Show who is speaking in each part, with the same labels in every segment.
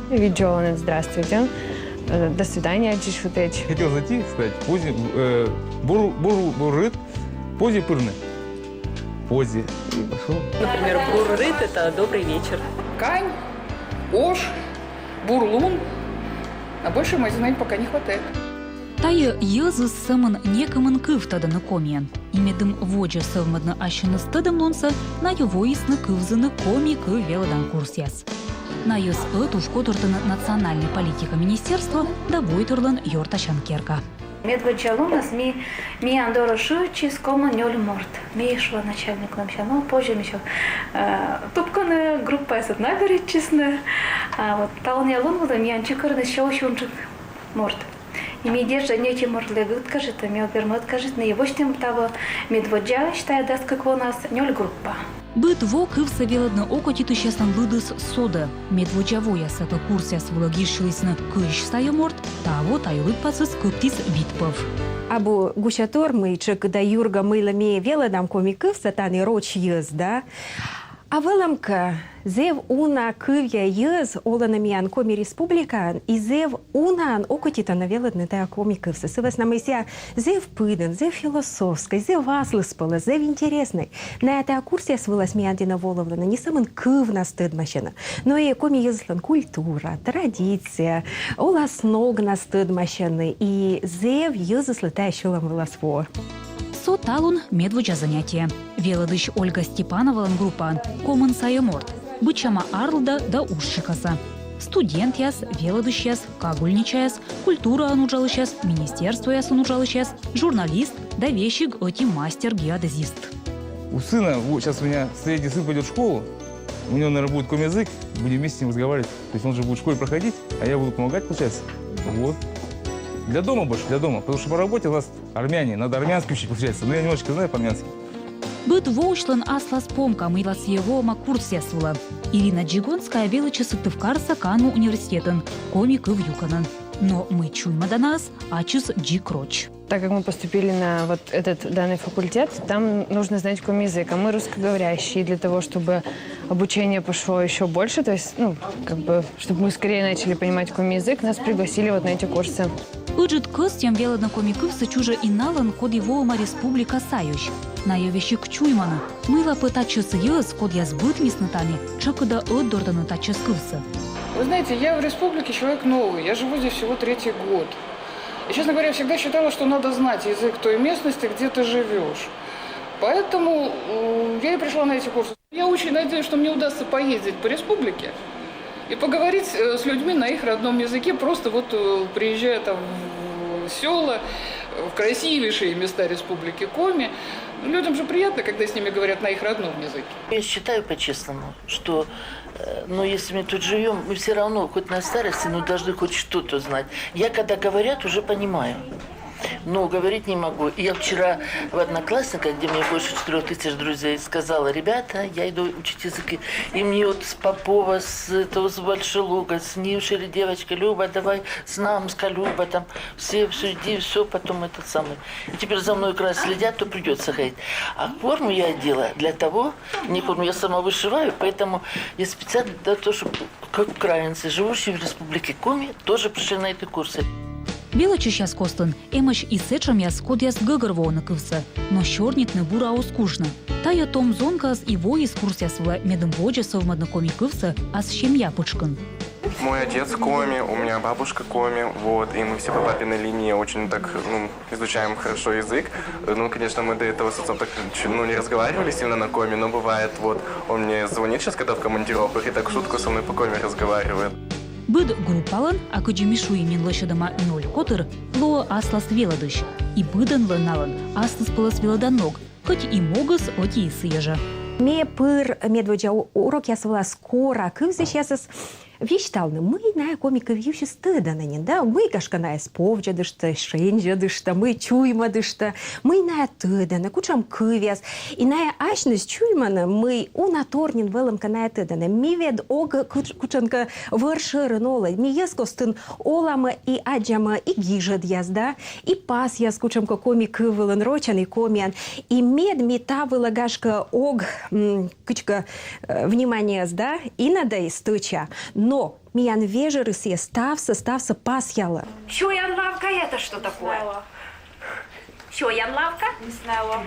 Speaker 1: Виджоланет, здравствуйте. До свидания, Чешутеч.
Speaker 2: Хотел зайти, сказать, позе, буррыт, позе пырны. Позе. И пошел.
Speaker 3: Например, буррыт – это добрый вечер.
Speaker 4: Кань, Ош, Бурлун. На больше мы знаем пока не хватает.
Speaker 5: Тайы езы сымын некымын кывтадыны комиен. Имедым воджа сывмадны ашыны стыдым лонса, на его исны кывзыны коми кы велодан курс яс. На ез ушко туртыны национальной политика министерства да бойтырлын йорташан керка.
Speaker 6: Медводжалунас ми андорошу чиз кома нёль морт. Ми шла начальник намщано, позже еще тупканы группа эсет наберет честно. А вот талне лунвуда ми анчикарны щелчунчик морт. И ми держа нечем морт легут кажет, ми обернут кажет, на его штем того медводжа считает даст как у нас нёль группа.
Speaker 5: Быт во кывса велодны око титущесан быдыс сода. Медводжавоя сата курсяс вологишилисны кыш сайоморт, таво тайлык пацыс кыптис витпов.
Speaker 7: Або гущатор мыйчык да юрга мыйлами велодам комиков сатаны роч ез, да? А веламка зев уна кывья ез оланамиян коми республика и зев унан окотита на велодны тая комиков. Сывас намыся зев пыден, зев философской, зев аслыспала, зев интересной. На этой курсе свылась миандина воловлана не самын кывна стыд машина, но и коми езлан культура, традиция, оласног на стыд машины и зев езыслы тая щелом волосво.
Speaker 5: Со талун медводжа занятие. Велодыш Ольга Степанова группа комын сайоморт. Бычама арлда да ушчикаса. Студент яс, велодыш яс, кагульничаяс, культура ануджалышяс, министерство яс ануджалышяс, журналист да вещик оти мастер геодезист.
Speaker 2: У сына, вот сейчас у меня средний сын пойдет в школу, у него, наверное, будет комязык, будем вместе с ним разговаривать. То есть он же будет в школе проходить, а я буду помогать, получается. Вот. Для дома больше, для дома. Потому что по работе у нас армяне, надо армянский учить, получается. Но я немножечко знаю по-армянски.
Speaker 5: Быт воушлан аслас помка мыйлас его макурсия сула. Ирина Джигонская велича сыктывкарса кану университетен, комик и вьюканан. Но мы чуйма до нас, ачус джикроч.
Speaker 1: Так как мы поступили на вот этот данный факультет, там нужно знать коми-язык, а мы русскоговорящие. Для того, чтобы обучение пошло еще больше, то есть, чтобы мы скорее начали понимать коми-язык, нас пригласили вот на эти курсы.
Speaker 5: Ыджит костям велодна комикывса чужа иналан код его республика Саюш. На ее вещи к чуймана. Мыла пытачес ез, код я сбыт миснатани, чакада отдордана тачес кывса.
Speaker 4: Вы знаете, я в республике человек новый, я живу здесь всего 3-й год. И, честно говоря, всегда считала, что надо знать язык той местности, где ты живешь. Поэтому я и пришла на эти курсы. Я очень надеюсь, что мне удастся поездить по республике и поговорить с людьми на их родном языке, просто вот приезжая там в села, в красивейшие места республики Коми. Людям же приятно, когда с ними говорят на их родном языке.
Speaker 8: Я считаю по-честному, что если мы тут живем, мы все равно, хоть на старости, но должны хоть что-то знать. Я, когда говорят, уже понимаю. Но говорить не могу. И я вчера в Одноклассниках, где мне больше 4000 друзей, сказала: ребята, я иду учить языки. И мне вот с Попова, с Большелуга, с Нившери девочка: Люба, давай с Намска, Люба, там все иди, все, потом этот самый. И теперь за мной как раз следят, то придется ходить. А форму я одела для того, не форму, я сама вышиваю, поэтому я специально для того, чтобы как украинцы, живущие в республике Коми, тоже пришли на эти курсы.
Speaker 5: Белочи сейчас костын, эмыш и сечам яс код яс гыгырво накывса, но щорнит не бура скучно. Тая том зонкас и во из курса свла медом воджа совмадно комикывса, а с чем я пучкан.
Speaker 9: Мой отец коми, у меня бабушка коми, вот, и мы все по папиной линии очень так, изучаем хорошо язык. Конечно, мы до этого с отцом так, не разговаривали сильно на коми, но бывает, вот, он мне звонит сейчас, когда в командировках, и так в шутку со мной по коми разговаривает.
Speaker 5: Быд группалан, а куджимишу имен лошадама 0 котыр, ло аслас велодыш, и быдан ланалан, аслас пылас велоданог, хоть и могас оти и сыежа.
Speaker 7: Ме пыр медводжа урок я свела скоро, кывзы сейчас вещталны. Мы на комика вьющи стыдананин, да? Мы кашканая сповджа дышта, шенджа дышта, мы чуйма дышта, мы на тыдана, кучам кывяс. И на ашность чуймана мы унаторнин велым каная тыдана. Ми вед ога кучанка варшырынола, ми ескостын олама и аджама и гижад яз, да? И пас яз кучамка комик вылын рочан и комиан. И мед мета вылагашка ог кучка внимание, да? И надо истыча. Но миян вежерысе стався пасьяла.
Speaker 10: Шоян лавка это что такое? Шоян лавка?
Speaker 6: Не знала.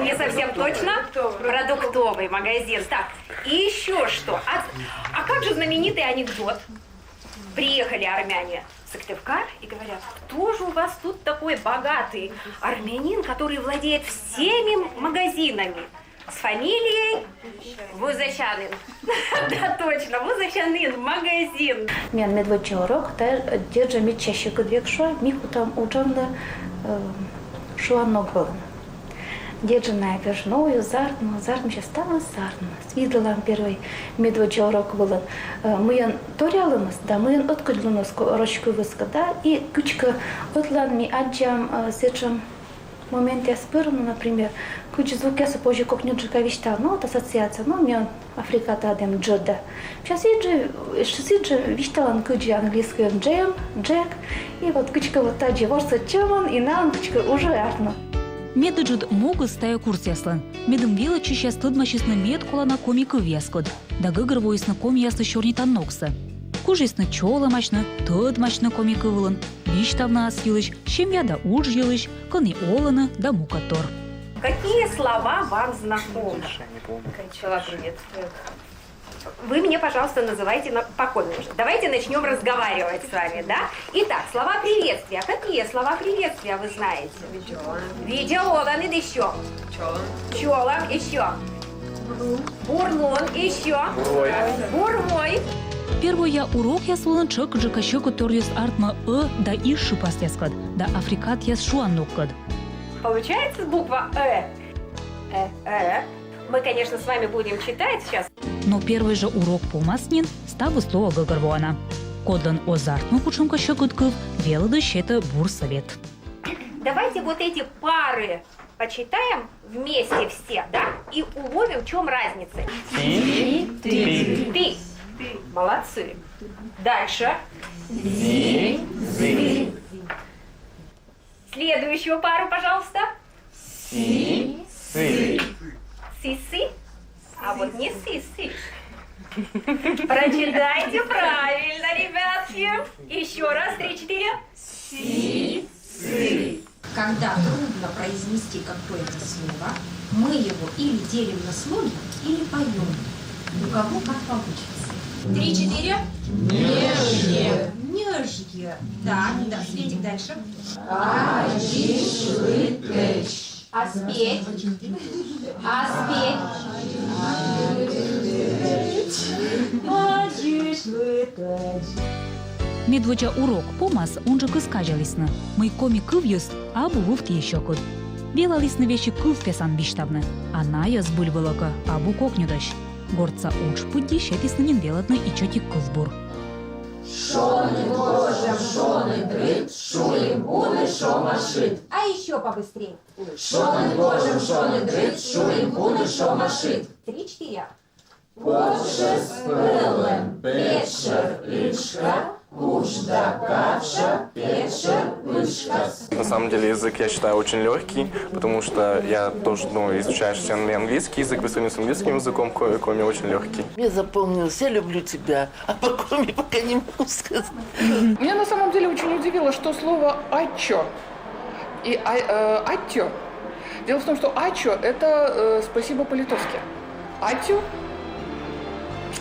Speaker 10: Не совсем точно. Продуктовый магазин. Так, и еще что? А как же знаменитый анекдот? Приехали армяне в Сыктывкар и говорят, кто же у вас тут такой богатый армянин, который владеет всеми магазинами? С фамилией Вузачанин. Да, точно, Вузачанин, магазин.
Speaker 6: Мен медвочорок, держа ми чаще кудвекшо, миху там учанды шуанок был. Держа навершную, зартну сейчас стало зартно. Свидела первый медвочорок был. Мы торялымыз, да, мы откудылымыз рочку выска, да, и кучка отлан ми аджам сечем момент я спырну, например, куча звук я позже как нюджика вещта, ну, вот ассоциация, ну, мне Африката адем джода. Сейчас сиджи вещталан куча английского джем, джек, и вот кучка вот та джеворса чемон, и нам кучка уже артно.
Speaker 5: Медыджуд могут стая курс яслан. Медым вела чища стыдмачисна мед колана комика вескод. Да гыгрвоисна коми ясла щорнитан нокса. Кужисна чола мачна, тыд мачна комика вылан. Виштавна асилыч, щемья да уж елыч, кони олана да мукатор.
Speaker 10: Какие слова вам знакомы? Чела приветствует. Вы мне, пожалуйста, называйте покойнее. Давайте начнем разговаривать с вами, да? Итак, слова приветствия. Какие слова приветствия вы знаете? Видеолан и еще. Чолом еще. Бурлон еще. Бурмой.
Speaker 5: Первый я урок я слон чек джекаще которьюс артма да иши пастяскад, да африкат я шуаннукад.
Speaker 10: Получается буква Мы, конечно, с вами будем читать сейчас.
Speaker 5: Но первый же урок по маснин ставу слово гыгрвуана. Кодлан озартну кучумка щекутков, велыдыш это бурсовет.
Speaker 10: Давайте вот эти пары почитаем вместе все, да? И уловим, в чем разница. Ты. Молодцы. Дальше. Следующую пару, пожалуйста. Си-си. А вот не си-си. Прочитайте правильно, ребятки. Еще раз, 3-4.
Speaker 11: Си-си. Когда трудно произнести какое-то слово, мы его или делим на слоги, или поем. У кого как получится. 3-4. Нежье. Нежье. Так, да, Светик, дальше. Ажишлыкэч.
Speaker 10: А спеть?
Speaker 5: Медвоча урок помас он же кыскажалисна. Мы коми кывьюс, а булуфт еще куд. Белалисна вещи кыв песан биштабны. Она яз бульбалака, а бу кокнюдаш. Горца уч пудди щеписнанин велатны и чоти кывбур.
Speaker 11: Шоны божем, шоны дрыт, шулим буны, шомашит.
Speaker 10: А еще побыстрее.
Speaker 11: Шоны божем, шоны дрыт, шулим буны, шомашит.
Speaker 10: 3-4.
Speaker 11: Позже с пылем, печер, лишка, кужда, каша, печер, лишка.
Speaker 9: На самом деле язык, я считаю, очень легкий, потому что я тоже изучаю английский язык, по сравнению с английским языком, коми очень легкий.
Speaker 8: Мне запомнилось, я люблю тебя, а по коми пока не могу сказать.
Speaker 4: Меня на самом деле очень удивило, что слово «ачо» и «аттё». Дело в том, что «ачо» – это «спасибо» по-литовски. «Аттё» –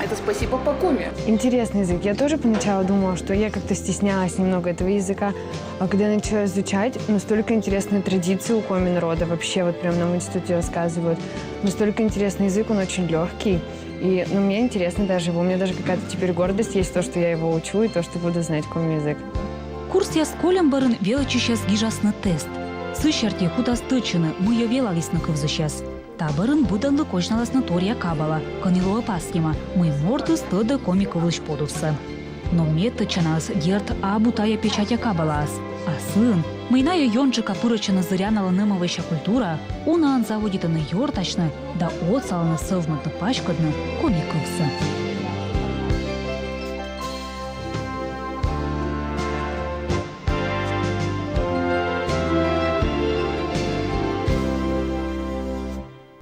Speaker 4: это «спасибо» по коме.
Speaker 1: Интересный язык. Я тоже поначалу думала, что я как-то стеснялась немного этого языка. А когда я начала изучать, настолько интересные традиции у коми народа. Вообще, вот прям нам в институте рассказывают. Настолько интересный язык, он очень легкий. И мне интересно даже его. У меня даже какая-то теперь гордость есть, то, что я его учу, и то, что буду знать коми язык.
Speaker 5: Курс я с колем барын велачи сейчас гижасны тест. Сыщарти хутастычыны мы ее велалисны кывзы сейчас. Табырын буданлы кочналасны тория кабала, канилова паскима, мы морды стыда комиковлыш подувсы. Но мне тычанас герт абутая печатя кабалас. А сын, майная йончика пырычына зырянала нымовыща культура, уна заводитаны йортачны, да отсаланы сывмытны пачкадны комиковсы.